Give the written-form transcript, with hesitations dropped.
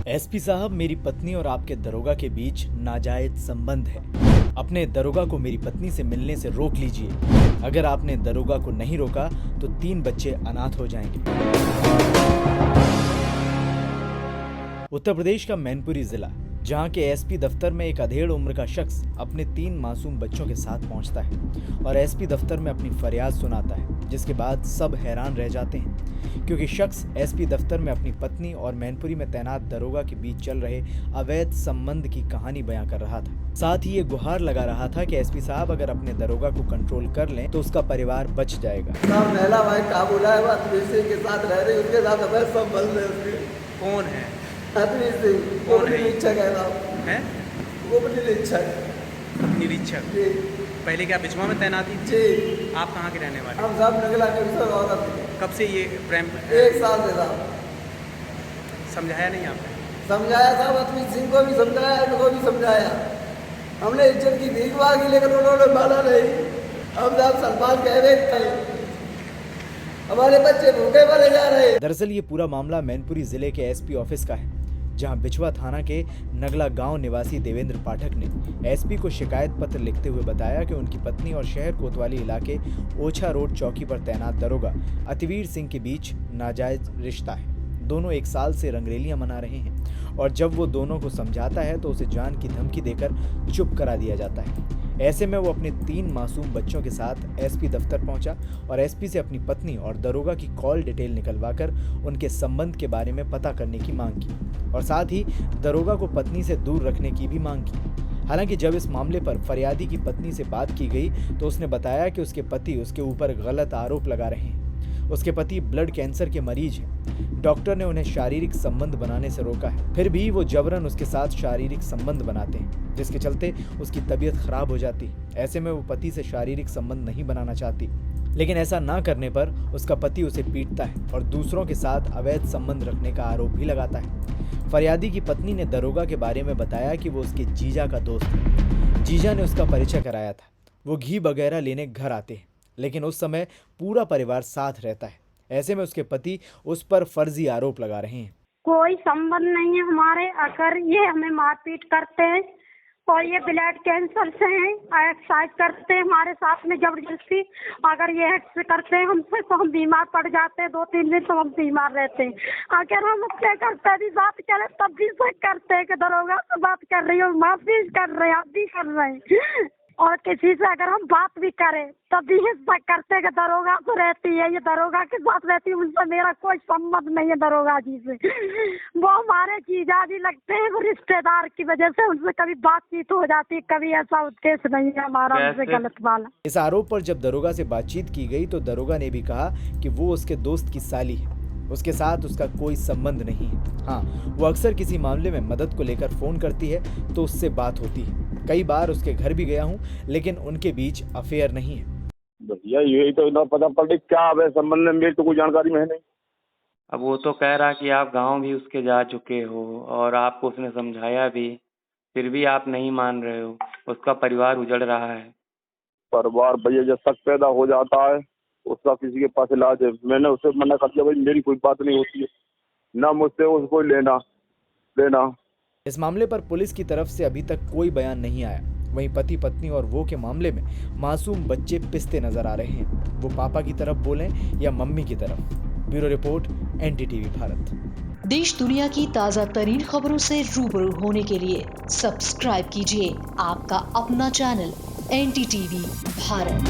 SP साहब, मेरी पत्नी और आपके दरोगा के बीच नाजायज संबंध है। अपने दरोगा को मेरी पत्नी से मिलने से रोक लीजिए। अगर आपने दरोगा को नहीं रोका तो 3 बच्चे अनाथ हो जाएंगे। उत्तर प्रदेश का मैनपुरी जिला, जहां के एसपी दफ्तर में एक अधेड़ उम्र का शख्स अपने 3 मासूम बच्चों के साथ पहुंचता है और एसपी दफ्तर में अपनी फरियाद सुनाता है, जिसके बाद सब हैरान रह जाते हैं क्योंकि शख्स एसपी दफ्तर में अपनी पत्नी और मैनपुरी में तैनात दरोगा के बीच चल रहे अवैध संबंध की कहानी बयां कर रहा था। साथ ही ये गुहार लगा रहा था कि एसपी साहब अगर अपने दरोगा को कंट्रोल कर लें तो उसका परिवार बच जाएगा। भाई काबुल है, के साथ रह रही, उसके साथ अवैध संबंध है उसके। कौन है? कौन है? निरीक्षक है। वो निरीक्षक। निरीक्षक? पहले क्या बिचवा में तैनाती थी? जी। आप कहाँ के रहने वाले? हम सब नगला के औरत। कब से ये प्रेम? 1 साल से था। समझाया नहीं आपने? समझाया था, अतमीत सिंह को भी समझाया, इनको भी समझाया। हमने इज्जत की भीख मांगी लेकिन उन्होंने माना नहीं। हम सब सलमान कह रहे थे, हमारे बच्चे भूखे मरे जा रहे। दरअसल ये पूरा मामला मैनपुरी जिले के एसपी ऑफिस का है, जहां बिचवा थाना के नगला गांव निवासी देवेंद्र पाठक ने एसपी को शिकायत पत्र लिखते हुए बताया कि उनकी पत्नी और शहर कोतवाली इलाके ओछा रोड चौकी पर तैनात दरोगा अतिवीर सिंह के बीच नाजायज रिश्ता है। दोनों 1 साल से रंगरेलियां मना रहे हैं और जब वो दोनों को समझाता है तो उसे जान की धमकी देकर चुप करा दिया जाता है। ऐसे में वो अपने 3 मासूम बच्चों के साथ एसपी दफ्तर पहुंचा और एसपी से अपनी पत्नी और दरोगा की कॉल डिटेल निकलवाकर उनके संबंध के बारे में पता करने की मांग की और साथ ही दरोगा को पत्नी से दूर रखने की भी मांग की। हालांकि जब इस मामले पर फरियादी की पत्नी से बात की गई तो उसने बताया कि उसके पति उसके ऊपर गलत आरोप लगा रहे हैं। उसके पति ब्लड कैंसर के मरीज हैं। डॉक्टर ने उन्हें शारीरिक संबंध बनाने से रोका है, फिर भी वो जबरन उसके साथ शारीरिक संबंध बनाते हैं, जिसके चलते उसकी तबीयत खराब हो जाती है। ऐसे में वो पति से शारीरिक संबंध नहीं बनाना चाहती, लेकिन ऐसा ना करने पर उसका पति उसे पीटता है और दूसरों के साथ अवैध संबंध रखने का आरोप भी लगाता है। फरियादी की पत्नी ने दरोगा के बारे में बताया कि वो उसके जीजा का दोस्त है। जीजा ने उसका परिचय कराया था। वो घी वगैरह लेने घर आते हैं, लेकिन उस समय पूरा परिवार साथ रहता है। ऐसे में उसके पति उस पर फर्जी आरोप लगा रहे हैं। कोई संबंध नहीं है हमारे, अगर ये हमें मारपीट करते हैं और ये ब्लड कैंसर से हैं, एक्सरसाइज करते हैं हमारे साथ में जबरदस्ती। अगर ये एक्स करते हैं हमसे तो हम बीमार पड़ जाते हैं, 2-3 दिन तो हम बीमार रहते हैं। अगर हम उससे करते भी बात करें तब भी से करते हैं कि दरोगा से बात कर रही हो, मारपीट कर रहे हैं, आप भी कर रहे हैं। और किसी से अगर हम बात भी करें तब भी हिस्सा करते कि दरोगा से रहती है, ये दरोगा के साथ रहती है, उनसे मेरा कोई संबंध नहीं है दरोगा जी से। वो हमारे जीजा जी लगते हैं, वो रिश्तेदार की वजह से उनसे कभी बातचीत हो जाती है, कभी ऐसा केस नहीं है हमारा उनसे गलत वाला। इस आरोप पर जब दरोगा से बातचीत की गई तो दरोगा ने भी कहा कि वो उसके दोस्त की साली है, उसके साथ उसका कोई संबंध नहीं है। हाँ, वो अक्सर किसी मामले में मदद को लेकर फोन करती है तो उससे बात होती है। कई बार उसके घर भी गया हूँ, लेकिन उनके बीच अफेयर नहीं है। भैया यही तो ना पता पड़े क्या है संबंध में, मेरी तो कोई जानकारी में है नहीं। अब वो तो कह रहा कि आप गांव भी उसके जा चुके हो और आपको उसने समझाया भी, फिर भी आप नहीं मान रहे हो। उसका परिवार उजड़ रहा है। परिवार भैया जब शक पैदा हो जाता है उसका किसी के पास इलाज है। मैंने उसे मना कर दिया, भाई मेरी कोई बात नहीं होती है, ना मुझसे उसको लेना देना। इस मामले पर पुलिस की तरफ से अभी तक कोई बयान नहीं आया। वहीं पति पत्नी और वो के मामले में मासूम बच्चे पिसते नजर आ रहे हैं, वो पापा की तरफ बोलें या मम्मी की तरफ। Bureau report, NDTV Bharat. देश दुनिया की ताज़ा तरीन खबरों से रूबरू होने के लिए सब्सक्राइब कीजिए आपका अपना चैनल NDTV भारत।